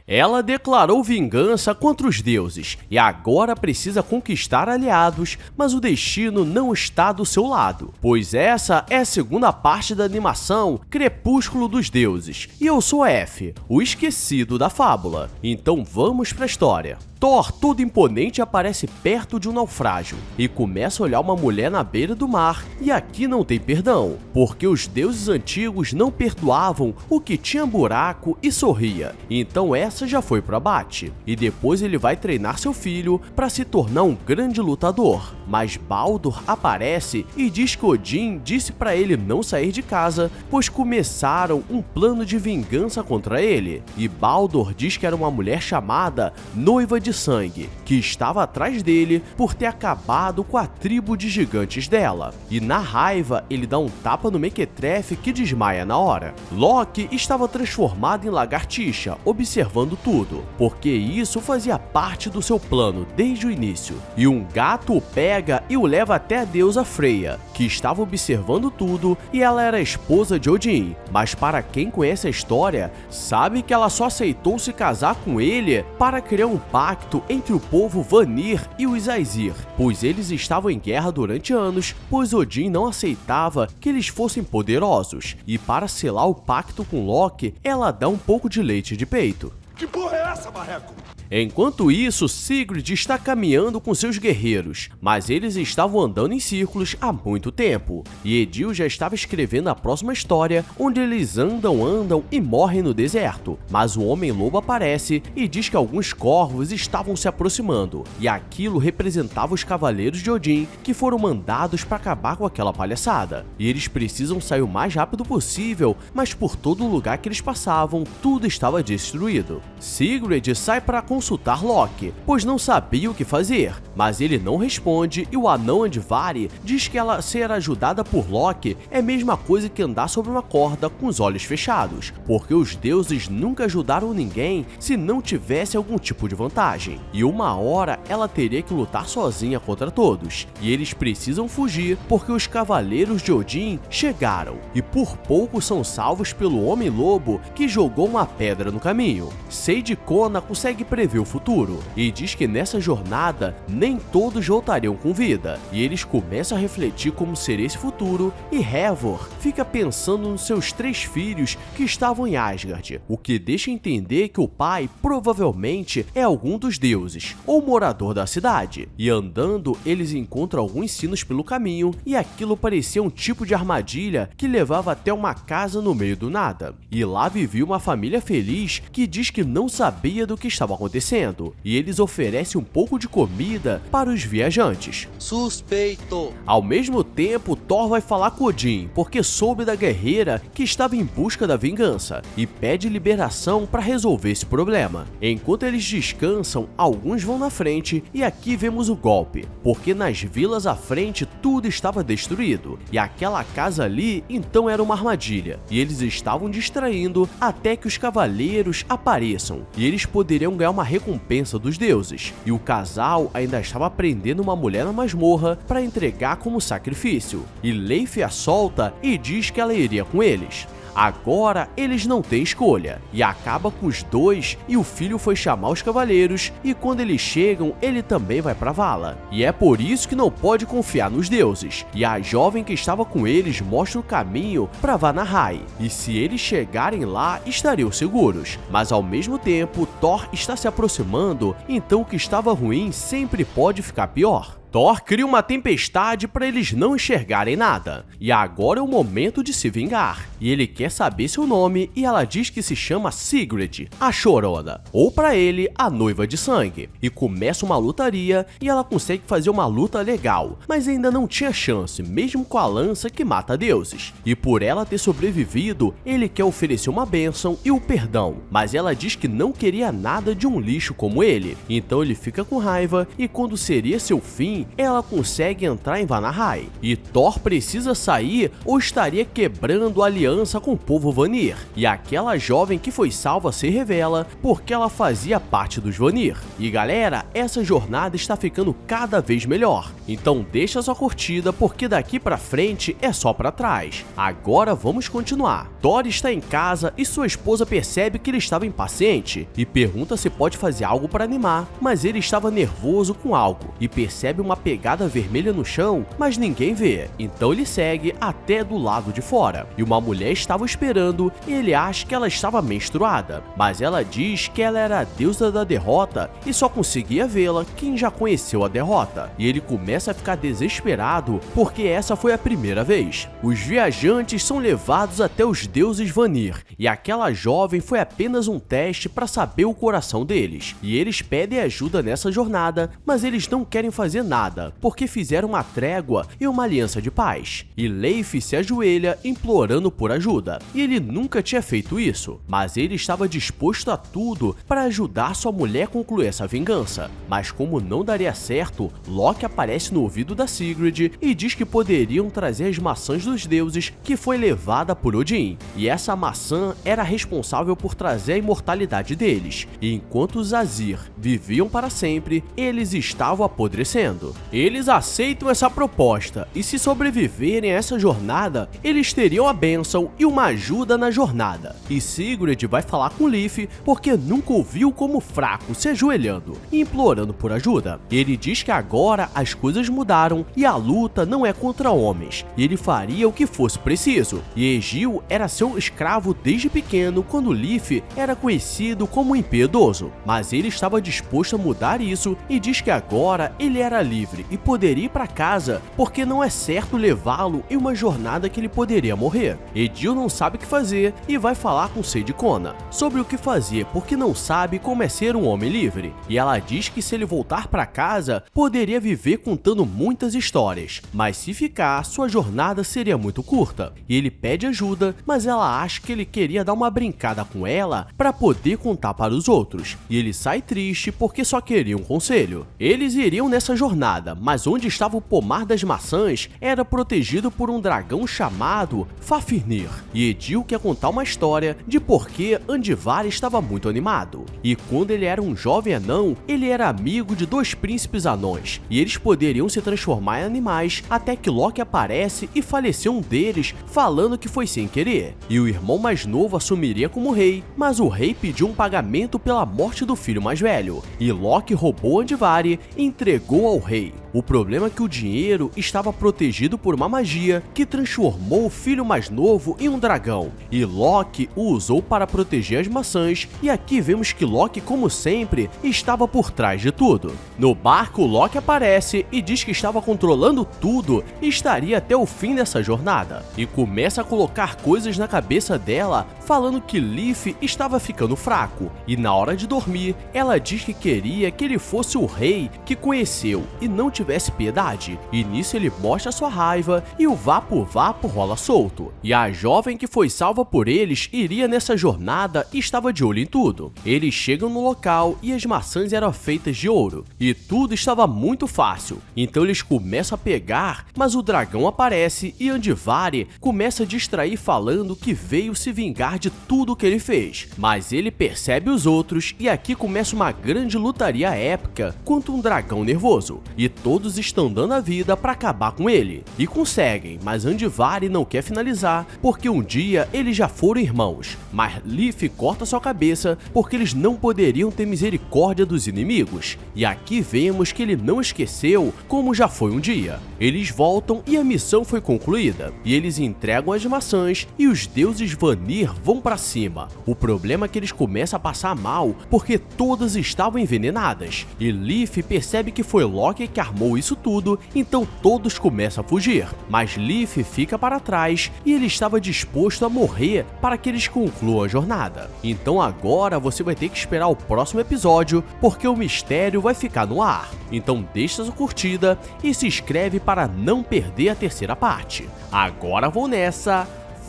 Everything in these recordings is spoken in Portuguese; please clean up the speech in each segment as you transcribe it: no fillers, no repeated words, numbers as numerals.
Ela declarou vingança contra os deuses e agora precisa conquistar aliados, mas o destino não está do seu lado, pois essa é a segunda parte da animação Crepúsculo dos Deuses, e eu sou F, o esquecido da fábula. Então vamos pra história. Thor, todo imponente, aparece perto de um naufrágio e começa a olhar uma mulher na beira do mar, e aqui não tem perdão, porque os deuses antigos não perdoavam o que tinha buraco e sorria, então essa já foi pro abate. E depois ele vai treinar seu filho para se tornar um grande lutador, mas Baldur aparece e diz que Odin disse para ele não sair de casa, pois começaram um plano de vingança contra ele, e Baldur diz que era uma mulher chamada Noiva de Sangue, que estava atrás dele por ter acabado com a tribo de gigantes dela, e na raiva ele dá um tapa no Mequetrefe que desmaia na hora. Loki estava transformado em lagartixa, observando tudo, porque isso fazia parte do seu plano desde o início, e um gato o pega e o leva até a deusa Freya, que estava observando tudo, e ela era a esposa de Odin, mas para quem conhece a história, sabe que ela só aceitou se casar com ele para criar um pacto entre o povo Vanir e os Aesir, pois eles estavam em guerra durante anos, pois Odin não aceitava que eles fossem poderosos, e para selar o pacto com Loki, ela dá um pouco de leite de peito. Que porra é essa, marreco? Enquanto isso, Sigurd está caminhando com seus guerreiros, mas eles estavam andando em círculos há muito tempo, e Edil já estava escrevendo a próxima história, onde eles andam e morrem no deserto, mas o Homem-Lobo aparece e diz que alguns corvos estavam se aproximando, e aquilo representava os cavaleiros de Odin, que foram mandados para acabar com aquela palhaçada, e eles precisam sair o mais rápido possível, mas por todo lugar que eles passavam, tudo estava destruído. Sigurd sai para consultar Loki, pois não sabia o que fazer, mas ele não responde, e o anão Andvari diz que ela ser ajudada por Loki é a mesma coisa que andar sobre uma corda com os olhos fechados, porque os deuses nunca ajudaram ninguém se não tivesse algum tipo de vantagem, e uma hora ela teria que lutar sozinha contra todos, e eles precisam fugir porque os cavaleiros de Odin chegaram, e por pouco são salvos pelo Homem-Lobo que jogou uma pedra no caminho. Sade Kona consegue prever o futuro e diz que nessa jornada nem todos voltariam com vida, e eles começam a refletir como seria esse futuro, e Eivor fica pensando nos seus 3 filhos que estavam em Asgard, o que deixa entender que o pai provavelmente é algum dos deuses ou morador da cidade, e andando eles encontram alguns sinos pelo caminho, e aquilo parecia um tipo de armadilha que levava até uma casa no meio do nada, e lá vivia uma família feliz que diz que não sabia do que estava acontecendo, e eles oferecem um pouco de comida para os viajantes. Suspeito! Ao mesmo tempo, Thor vai falar com Odin, porque soube da guerreira que estava em busca da vingança, e pede liberação para resolver esse problema. Enquanto eles descansam, alguns vão na frente, e aqui vemos o golpe, porque nas vilas à frente tudo estava destruído, e aquela casa ali então era uma armadilha, e eles estavam distraindo até que os cavaleiros apareçam, e eles poderiam ganhar uma recompensa dos deuses, e o casal ainda estava prendendo uma mulher na masmorra para entregar como sacrifício, e Leif a solta e diz que ela iria com eles. Agora eles não têm escolha, e acaba com os dois, e o filho foi chamar os cavaleiros, e quando eles chegam, ele também vai pra vala. E é por isso que não pode confiar nos deuses, e a jovem que estava com eles mostra o caminho pra Vanaheim, e se eles chegarem lá, estariam seguros. Mas ao mesmo tempo, Thor está se aproximando, então o que estava ruim sempre pode ficar pior. Thor cria uma tempestade para eles não enxergarem nada, e agora é o momento de se vingar, e ele quer saber seu nome, e ela diz que se chama Sigrid, a Chorona, ou para ele, a Noiva de Sangue, e começa uma lutaria, e ela consegue fazer uma luta legal, mas ainda não tinha chance, mesmo com a lança que mata deuses, e por ela ter sobrevivido, ele quer oferecer uma bênção e o perdão, mas ela diz que não queria nada de um lixo como ele, então ele fica com raiva, e quando seria seu fim, assim, ela consegue entrar em Vanaheim. E Thor precisa sair ou estaria quebrando a aliança com o povo Vanir. E aquela jovem que foi salva se revela porque ela fazia parte dos Vanir. E galera, essa jornada está ficando cada vez melhor. Então deixa sua curtida porque daqui pra frente é só pra trás. Agora vamos continuar. Thor está em casa e sua esposa percebe que ele estava impaciente e pergunta se pode fazer algo para animar, mas ele estava nervoso com algo e percebe uma pegada vermelha no chão, mas ninguém vê. Então ele segue até do lado de fora e uma mulher estava esperando e ele acha que ela estava menstruada, mas ela diz que ela era a deusa da derrota e só conseguia vê-la quem já conheceu a derrota. E ele começa a ficar desesperado porque essa foi a primeira vez. Os viajantes são levados até os deuses Vanir e aquela jovem foi apenas um teste para saber o coração deles. E eles pedem ajuda nessa jornada, mas eles não querem fazer nada porque fizeram uma trégua e uma aliança de paz. E Leif se ajoelha implorando por ajuda. E ele nunca tinha feito isso, mas ele estava disposto a tudo para ajudar sua mulher a concluir essa vingança. Mas como não daria certo, Loki aparece no ouvido da Sigrid e diz que poderiam trazer as maçãs dos deuses que foi levada por Odin. E essa maçã era responsável por trazer a imortalidade deles. E enquanto os Azir viviam para sempre, eles estavam apodrecendo. Eles aceitam essa proposta e se sobreviverem a essa jornada, eles teriam a bênção e uma ajuda na jornada. E Sigrid vai falar com Leif porque nunca ouviu como fraco se ajoelhando e implorando por ajuda. Ele diz que agora as coisas mudaram e a luta não é contra homens, e ele faria o que fosse preciso. E Egil era seu escravo desde pequeno quando Leif era conhecido como impiedoso, mas ele estava disposto a mudar isso e diz que agora ele era livre e poderia ir para casa porque não é certo levá-lo em uma jornada que ele poderia morrer. Egil não sabe o que fazer e vai falar com Seidkona sobre o que fazer porque não sabe como é ser um homem livre. E ela diz que se ele voltar para casa, poderia viver contando muitas histórias, mas se ficar, sua jornada seria muito curta. E ele pede ajuda, mas ela acha que ele queria dar uma brincada com ela para poder contar para os outros. E ele sai triste porque só queria um conselho. Eles iriam nessa jornada, mas onde estava o pomar das maçãs era protegido por um dragão chamado Fafnir. E Egil quer contar uma história de por que Andvari estava muito animado. E quando ele era um jovem anão, ele era amigo de dois príncipes anões, e eles poderiam se transformar em animais até que Loki aparece e faleceu um deles falando que foi sem querer. E o irmão mais novo assumiria como rei, mas o rei pediu um pagamento pela morte do filho mais velho, e Loki roubou Andvari e entregou ao rei. O problema é que o dinheiro estava protegido por uma magia que transformou o filho mais novo em um dragão, e Loki o usou para proteger as maçãs, e aqui vemos que Loki, como sempre, estava por trás de tudo. No barco, Loki aparece e diz que estava controlando tudo e estaria até o fim dessa jornada, e começa a colocar coisas na cabeça dela, falando que Leif estava ficando fraco, e na hora de dormir, ela diz que queria que ele fosse o rei que conheceu e não tivesse piedade, e nisso ele mostra sua raiva e o Vapo rola solto. E a jovem que foi salva por eles iria nessa jornada e estava de olho em tudo. Eles chegam no local e as maçãs eram feitas de ouro, e tudo estava muito fácil, então eles começam a pegar, mas o dragão aparece e Andvari começa a distrair falando que veio se vingar de tudo que ele fez, mas ele percebe os outros e aqui começa uma grande lutaria épica contra um dragão nervoso, e todos estão dando a vida para acabar com ele, e conseguem, mas Andvari não quer finalizar porque um dia eles já foram irmãos, mas Leif corta sua cabeça porque eles não poderiam ter misericórdia dos inimigos, e aqui vemos que ele não esqueceu como já foi um dia. Eles voltam e a missão foi concluída, e eles entregam as maçãs e os deuses Vanir vão pra cima. O problema é que eles começam a passar mal porque todas estavam envenenadas, e Leif percebe que foi Loki que armou isso tudo, então todos começam a fugir, mas Leif fica para trás e ele estava disposto a morrer para que eles concluam a jornada. Então agora você vai ter que esperar o próximo episódio porque o mistério vai ficar no ar. Então deixa sua curtida e se inscreve para não perder a terceira parte. Agora vou nessa,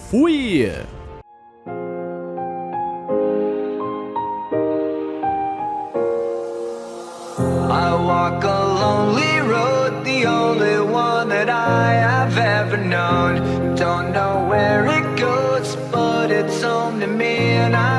fui! I walk a lonely road. I have ever known. Don't know where it goes, but it's home to me, and I